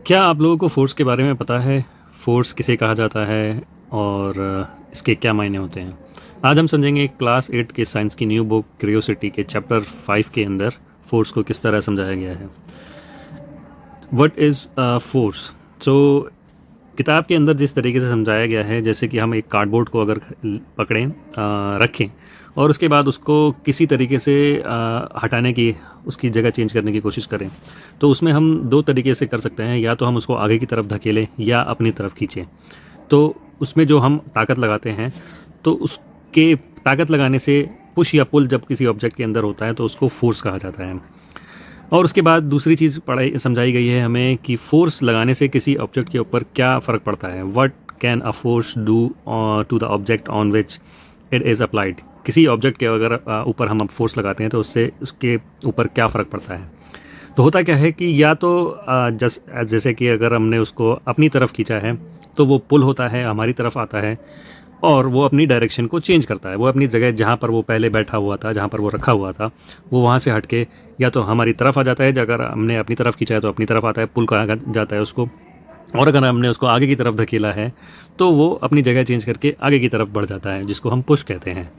क्या आप लोगों को फ़ोर्स के बारे में पता है? फ़ोर्स किसे कहा जाता है और इसके क्या मायने होते हैं? आज हम समझेंगे क्लास 8 के साइंस की न्यू बुक क्यूरियोसिटी के चैप्टर 5 के अंदर फ़ोर्स को किस तरह समझाया गया है। What is force? सो किताब के अंदर जिस तरीके से समझाया गया है, जैसे कि हम एक कार्डबोर्ड को अगर पकड़ें, रखें और उसके बाद उसको किसी तरीके से हटाने की, उसकी जगह चेंज करने की कोशिश करें, तो उसमें हम दो तरीके से कर सकते हैं। या तो हम उसको आगे की तरफ धकेलें या अपनी तरफ खींचें। तो उसमें जो हम ताकत लगाते हैं, तो उसके ताकत लगाने से पुश या पुल जब किसी ऑब्जेक्ट के अंदर होता है तो उसको फोर्स कहा जाता है। और उसके बाद दूसरी चीज़ पढ़ाई समझाई गई है हमें कि फ़ोर्स लगाने से किसी ऑब्जेक्ट के ऊपर क्या फ़र्क पड़ता है। What can a force do to the object on which it is applied. किसी ऑब्जेक्ट के अगर ऊपर हम अब फोर्स लगाते हैं तो उससे उसके ऊपर क्या फ़र्क पड़ता है। तो होता क्या है कि या तो जैसे कि अगर हमने उसको अपनी तरफ खींचा है तो वो पुल होता है, हमारी तरफ आता है और वो अपनी डायरेक्शन को चेंज करता है। वो अपनी जगह जहाँ पर वो पहले बैठा हुआ था, जहाँ पर वो रखा हुआ था, वो वहाँ से हट के या तो हमारी तरफ आ जाता है, अगर हमने अपनी तरफ खींचा है तो अपनी तरफ आता है, पुल कहा जाता है उसको। और अगर हमने उसको आगे की तरफ धकेला है तो वो अपनी जगह चेंज करके आगे की तरफ बढ़ जाता है, जिसको हम पुश कहते हैं।